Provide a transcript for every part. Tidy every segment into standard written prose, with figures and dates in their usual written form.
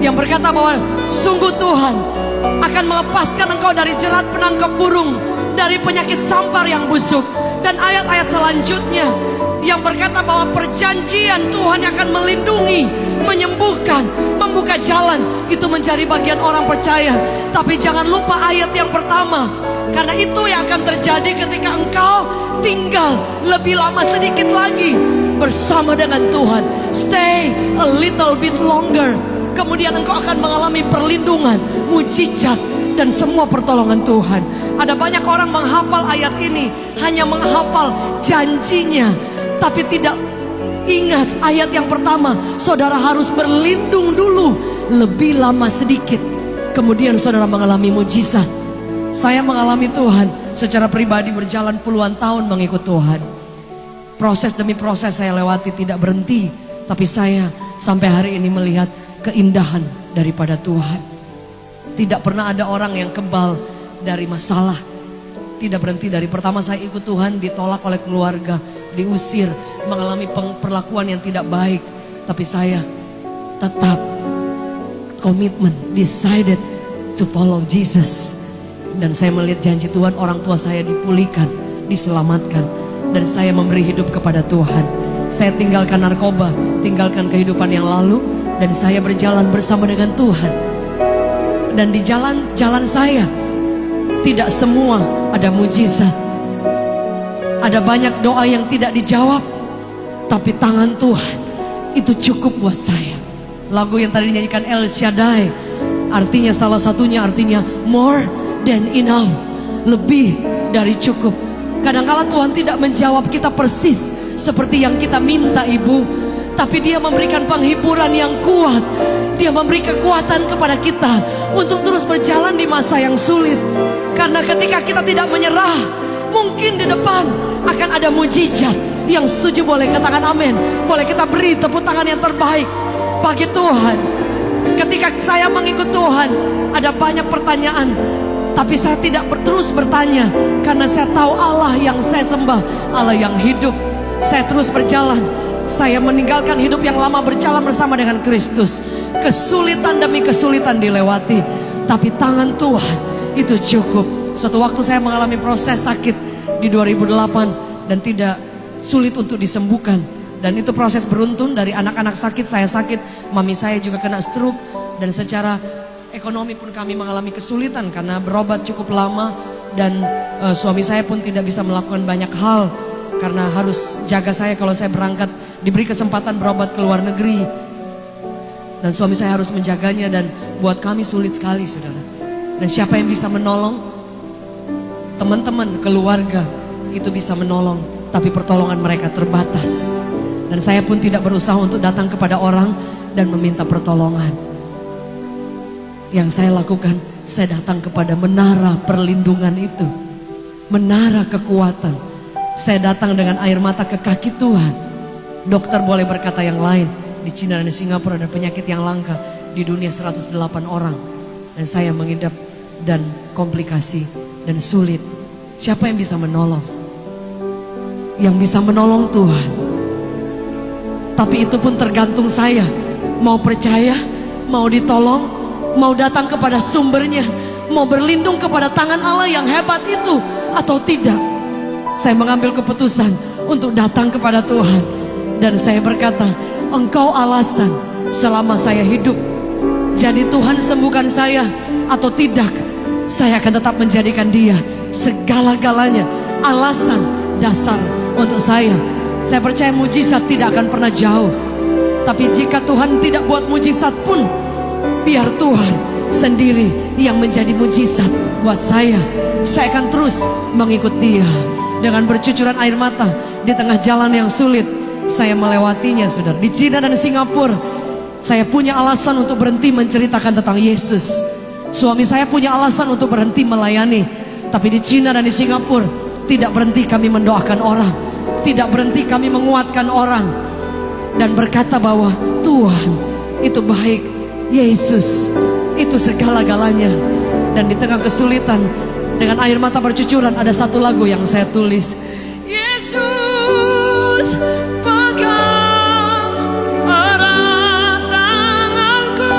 yang berkata bahwa sungguh Tuhan akan melepaskan engkau dari jerat penangkap burung, dari penyakit sampar yang busuk. Dan ayat-ayat selanjutnya yang berkata bahwa perjanjian Tuhan yang akan melindungi, menyembuhkan, membuka jalan. Itu menjadi bagian orang percaya. Tapi jangan lupa ayat yang pertama, karena itu yang akan terjadi ketika engkau tinggal lebih lama sedikit lagi bersama dengan Tuhan. Stay a little bit longer. Kemudian engkau akan mengalami perlindungan, mujizat, dan semua pertolongan Tuhan. Ada banyak orang menghafal ayat ini, hanya menghafal janjinya, tapi tidak ingat ayat yang pertama. Saudara harus berlindung dulu lebih lama sedikit, kemudian saudara mengalami mujizat. Saya mengalami Tuhan secara pribadi, berjalan puluhan tahun mengikut Tuhan. Proses demi proses saya lewati, tidak berhenti. Tapi saya sampai hari ini melihat keindahan daripada Tuhan. Tidak pernah ada orang yang kebal dari masalah. Tidak berhenti dari pertama saya ikut Tuhan, ditolak oleh keluarga, diusir, mengalami perlakuan yang tidak baik. Tapi saya tetap komitmen, decided to follow Jesus. Dan saya melihat janji Tuhan, orang tua saya dipulihkan, diselamatkan. Dan saya memberi hidup kepada Tuhan. Saya tinggalkan narkoba, tinggalkan kehidupan yang lalu, dan saya berjalan bersama dengan Tuhan. Dan di jalan saya tidak semua ada mujizat. Ada banyak doa yang tidak dijawab, tapi tangan Tuhan itu cukup buat saya. Lagu yang tadi dinyanyikan El Shaddai, artinya salah satunya artinya more than enough, lebih dari cukup. Kadang-kala Tuhan tidak menjawab kita persis seperti yang kita minta, ibu, tapi Dia memberikan penghiburan yang kuat. Dia memberi kekuatan kepada kita untuk terus berjalan di masa yang sulit. Karena ketika kita tidak menyerah, mungkin di depan akan ada mujizat. Yang setuju boleh katakan amin. Boleh kita beri tepuk tangan yang terbaik bagi Tuhan. Ketika saya mengikut Tuhan, ada banyak pertanyaan, tapi saya tidak terus bertanya, karena saya tahu Allah yang saya sembah, Allah yang hidup. Saya terus berjalan. Saya meninggalkan hidup yang lama, berjalan bersama dengan Kristus. Kesulitan demi kesulitan dilewati, tapi tangan Tuhan itu cukup. Suatu waktu saya mengalami proses sakit di 2008 dan tidak sulit untuk disembuhkan. Dan itu proses beruntun, dari anak-anak sakit, saya sakit, mami saya juga kena stroke. Dan secara ekonomi pun kami mengalami kesulitan karena berobat cukup lama. Dan suami saya pun tidak bisa melakukan banyak hal karena harus jaga saya kalau saya berangkat, diberi kesempatan berobat ke luar negeri. Dan suami saya harus menjaganya, dan buat kami sulit sekali, saudara. Dan siapa yang bisa menolong? Teman-teman, keluarga itu bisa menolong, tapi pertolongan mereka terbatas. Dan saya pun tidak berusaha untuk datang kepada orang dan meminta pertolongan. Yang saya lakukan, saya datang kepada menara perlindungan itu, menara kekuatan. Saya datang dengan air mata ke kaki Tuhan. Dokter boleh berkata yang lain. Di Cina dan di Singapura ada penyakit yang langka. Di dunia 108 orang. Dan saya mengidap dan komplikasi dan sulit. Siapa yang bisa menolong? Yang bisa menolong Tuhan. Tapi itu pun tergantung saya. Mau percaya, mau ditolong, mau datang kepada sumbernya, mau berlindung kepada tangan Allah yang hebat itu, atau tidak. Saya mengambil keputusan untuk datang kepada Tuhan. Dan saya berkata, Engkau alasan selama saya hidup. Jadi Tuhan sembuhkan saya atau tidak, saya akan tetap menjadikan Dia segala-galanya, alasan dasar untuk saya. Saya percaya mujizat tidak akan pernah jauh. Tapi jika Tuhan tidak buat mujizat pun, biar Tuhan sendiri yang menjadi mujizat buat saya. Saya akan terus mengikut Dia. Dengan bercucuran air mata di tengah jalan yang sulit, saya melewatinya, saudara. Di Cina dan Singapura, saya punya alasan untuk berhenti menceritakan tentang Yesus. Suami saya punya alasan untuk berhenti melayani. Tapi di Cina dan di Singapura, tidak berhenti kami mendoakan orang, tidak berhenti kami menguatkan orang, dan berkata bahwa Tuhan itu baik, Yesus itu segala-galanya. Dan di tengah kesulitan, dengan air mata bercucuran, ada satu lagu yang saya tulis. Yesus pegang erat tanganku,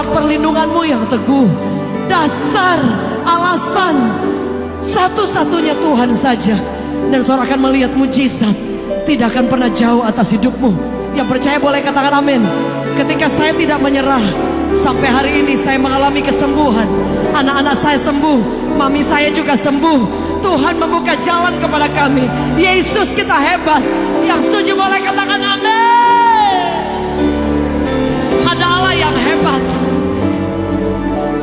Dasar perlindunganmu yang teguh, dasar alasan satu-satunya Tuhan saja. Dan saudara akan melihat mujizat tidak akan pernah jauh atas hidupmu. Yang percaya boleh katakan amin. Ketika saya tidak menyerah, sampai hari ini saya mengalami kesembuhan. Anak-anak saya sembuh, mami saya juga sembuh. Tuhan membuka jalan kepada kami. Yesus kita hebat. Yang setuju boleh katakan amin. Ada Allah yang hebat.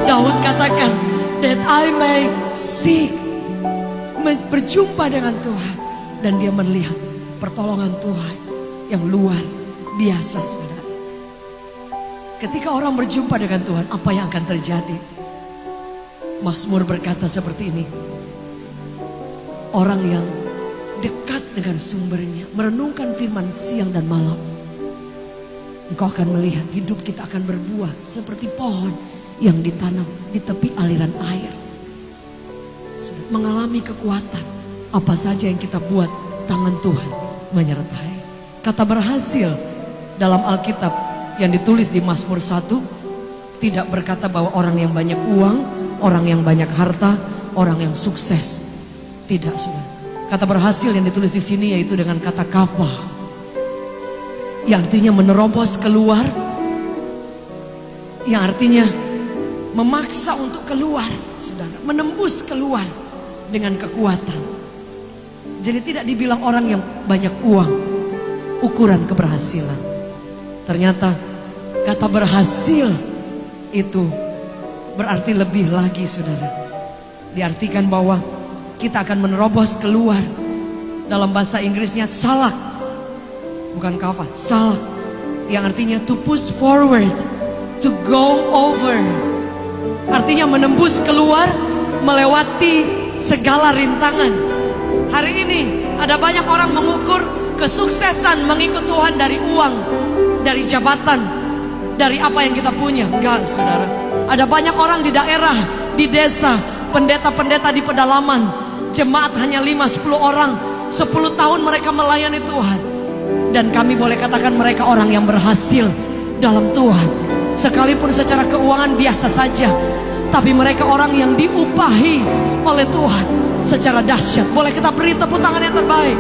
Daud katakan, that I may see, berjumpa dengan Tuhan, dan dia melihat pertolongan Tuhan yang luar biasa, saudara. Ketika orang berjumpa dengan Tuhan, apa yang akan terjadi? Mazmur berkata seperti ini, orang yang dekat dengan sumbernya, merenungkan firman siang dan malam, engkau akan melihat hidup kita akan berbuah seperti pohon yang ditanam di tepi aliran air. Mengalami kekuatan, apa saja yang kita buat, tangan Tuhan menyertai. Kata berhasil dalam Alkitab yang ditulis di Mazmur 1 tidak berkata bahwa orang yang banyak uang, orang yang banyak harta, orang yang sukses. Tidak, saudara. Kata berhasil yang ditulis di sini yaitu dengan kata kafah, yang artinya menerobos keluar, yang artinya memaksa untuk keluar, saudara, menembus keluar dengan kekuatan. Jadi tidak dibilang orang yang banyak uang ukuran keberhasilan. Ternyata kata berhasil itu berarti lebih lagi, saudara. Diartikan bahwa kita akan menerobos keluar. Dalam bahasa Inggrisnya salak, bukan kafah, salak, yang artinya to push forward, to go over. Artinya menembus keluar, melewati segala rintangan. Hari ini ada banyak orang mengukur kesuksesan mengikut Tuhan dari uang, dari jabatan, dari apa yang kita punya. Enggak, saudara. Ada banyak orang di daerah, di desa, pendeta-pendeta di pedalaman, jemaat hanya 5-10 orang, 10 tahun mereka melayani Tuhan. Dan kami boleh katakan mereka orang yang berhasil dalam Tuhan. Sekalipun secara keuangan biasa saja, tapi mereka orang yang diupahi oleh Tuhan secara dahsyat. Boleh kita beri tepuk tangan yang terbaik.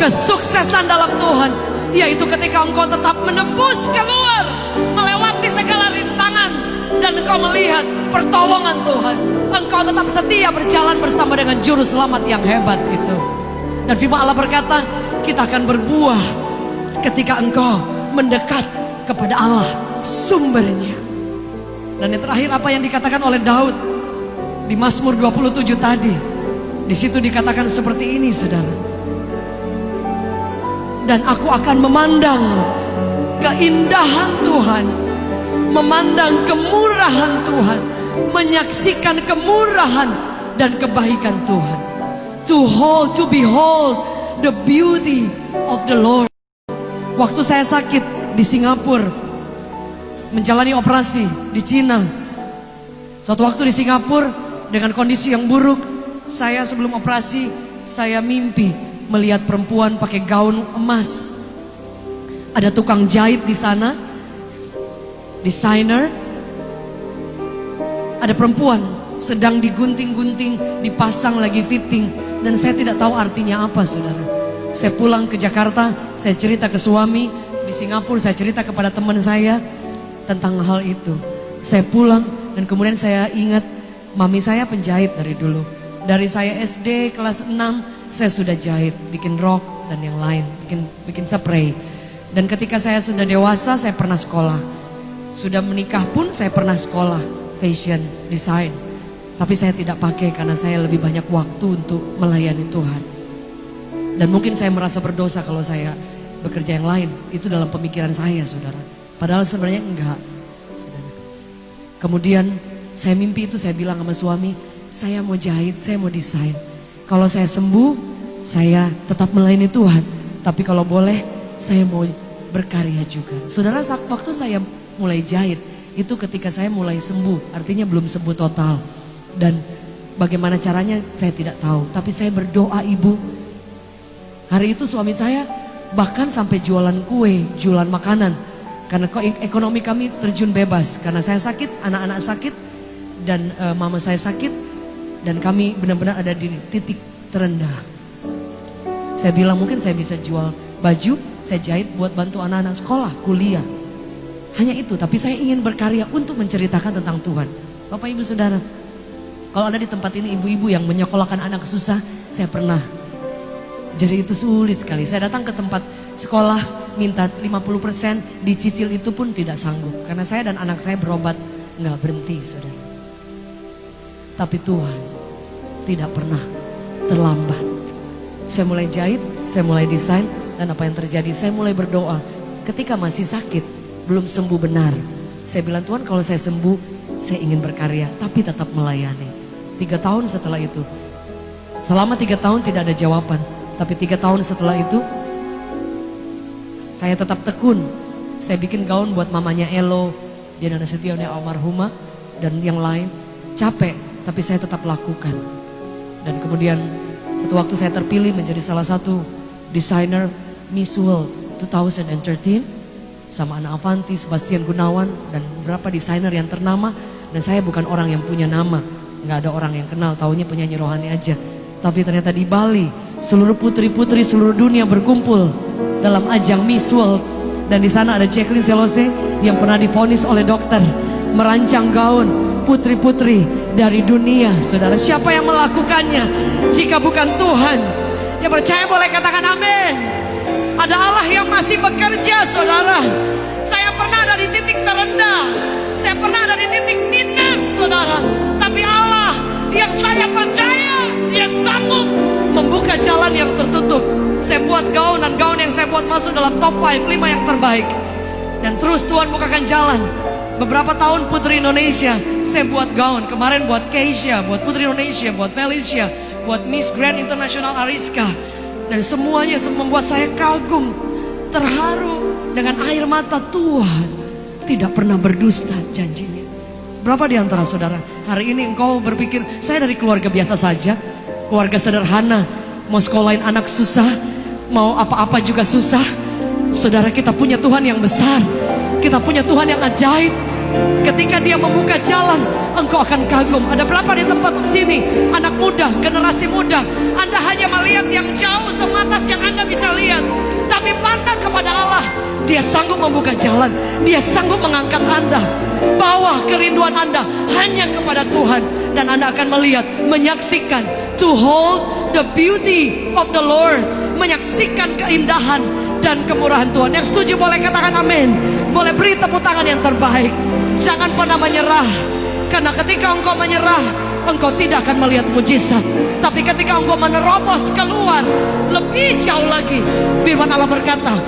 Kesuksesan dalam Tuhan yaitu ketika engkau tetap menembus keluar, melewati segala rintangan, dan engkau melihat pertolongan Tuhan. Engkau tetap setia berjalan bersama dengan juru selamat yang hebat itu. Dan firman Allah berkata, kita akan berbuah ketika engkau mendekat kepada Allah sumbernya. Dan yang terakhir apa yang dikatakan oleh Daud di Mazmur 27 tadi. Di situ dikatakan seperti ini, saudara. Dan aku akan memandang keindahan Tuhan, memandang kemurahan Tuhan, menyaksikan kemurahan dan kebaikan Tuhan. To behold the beauty of the Lord. Waktu saya sakit di Singapura, menjalani operasi di Cina. Suatu waktu di Singapura dengan kondisi yang buruk, saya sebelum operasi, saya mimpi melihat perempuan pakai gaun emas. Ada tukang jahit di sana, desainer. Ada perempuan sedang digunting-gunting, dipasang lagi fitting. Dan saya tidak tahu artinya apa, saudara. Saya pulang ke Jakarta, saya cerita ke suami. Di Singapura saya cerita kepada teman saya tentang hal itu. Saya pulang dan kemudian saya ingat mami saya penjahit dari dulu. Dari saya SD kelas 6 saya sudah jahit, bikin rok dan yang lain, bikin spray. Dan ketika saya sudah dewasa saya pernah sekolah. Sudah menikah pun saya pernah sekolah fashion design. Tapi saya tidak pakai karena saya lebih banyak waktu untuk melayani Tuhan. Dan mungkin saya merasa berdosa kalau saya bekerja yang lain. Itu dalam pemikiran saya, saudara. Padahal sebenarnya enggak, saudara. Kemudian saya mimpi itu, saya bilang sama suami, saya mau jahit, saya mau desain. Kalau saya sembuh, saya tetap melayani Tuhan. Tapi kalau boleh, saya mau berkarya juga. Saudara, waktu saya mulai jahit, itu ketika saya mulai sembuh. Artinya belum sembuh total. Dan bagaimana caranya saya tidak tahu. Tapi saya berdoa, ibu. Hari itu suami saya bahkan sampai jualan kue, jualan makanan. Karena ekonomi kami terjun bebas. Karena saya sakit, anak-anak sakit, dan mama saya sakit. Dan kami benar-benar ada di titik terendah. Saya bilang mungkin saya bisa jual baju, saya jahit buat bantu anak-anak sekolah, kuliah. Hanya itu, tapi saya ingin berkarya untuk menceritakan tentang Tuhan. Bapak Ibu Saudara, kalau ada di tempat ini ibu-ibu yang menyekolahkan anak susah, saya pernah. Jadi itu sulit sekali. Saya datang ke tempat sekolah, minta 50%, dicicil itu pun tidak sanggup. Karena saya dan anak saya berobat, nggak berhenti, saudara. Tapi Tuhan tidak pernah terlambat. Saya mulai jahit, saya mulai desain, dan apa yang terjadi, saya mulai berdoa. Ketika masih sakit, belum sembuh benar, saya bilang, Tuhan kalau saya sembuh, saya ingin berkarya, tapi tetap melayani. 3 tahun setelah itu, selama 3 tahun tidak ada jawaban, tapi 3 tahun setelah itu, saya tetap tekun. Saya bikin gaun buat mamanya Elo, Diana Nasution yang almarhumah, dan yang lain. Capek, tapi saya tetap lakukan. Dan kemudian satu waktu saya terpilih menjadi salah satu desainer Miss World 2013 sama Ana Avanti, Sebastian Gunawan, dan beberapa desainer yang ternama. Dan saya bukan orang yang punya nama, nggak ada orang yang kenal, taunya penyanyi rohani aja. Tapi ternyata di Bali, seluruh putri-putri seluruh dunia berkumpul dalam ajang Miss World. Dan di sana ada Jacqueline Selose yang pernah divonis oleh dokter merancang gaun putri-putri dari dunia. Saudara, siapa yang melakukannya jika bukan Tuhan? Yang percaya boleh katakan amin. Ada Allah yang masih bekerja, saudara. Saya pernah ada di titik terendah, saya pernah ada di titik minus, saudara. Tapi Allah yang saya percaya, Dia sanggup membuka jalan yang tertutup. Saya buat gaun, dan gaun yang saya buat masuk dalam top 5 yang terbaik. Dan terus Tuhan bukakan jalan. Beberapa tahun Putri Indonesia, saya buat gaun. Kemarin buat Keisha, buat Putri Indonesia, buat Felicia, buat Miss Grand International Ariska. Dan semuanya membuat saya kagum, terharu dengan air mata. Tuhan tidak pernah berdusta janjinya. Berapa di antara saudara hari ini engkau berpikir, saya dari keluarga biasa saja, keluarga sederhana, mau sekolahin anak susah, mau apa-apa juga susah. Saudara, kita punya Tuhan yang besar, kita punya Tuhan yang ajaib. Ketika Dia membuka jalan, engkau akan kagum. Ada berapa di tempat sini, anak muda, generasi muda, Anda hanya melihat yang jauh sematas yang Anda bisa lihat. Tapi pandang kepada Allah, Dia sanggup membuka jalan, Dia sanggup mengangkat Anda. Bawa kerinduan Anda hanya kepada Tuhan, dan Anda akan melihat, menyaksikan, to hold the beauty of the Lord, menyaksikan keindahan dan kemurahan Tuhan. Yang setuju boleh katakan amin. Boleh beri tepuk tangan yang terbaik. Jangan pernah menyerah, karena ketika engkau menyerah, engkau tidak akan melihat mujizat. Tapi ketika engkau menerobos keluar lebih jauh lagi, firman Allah berkata,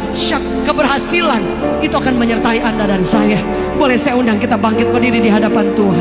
keberhasilan itu akan menyertai Anda dan saya. Boleh saya undang kita bangkit berdiri di hadapan Tuhan.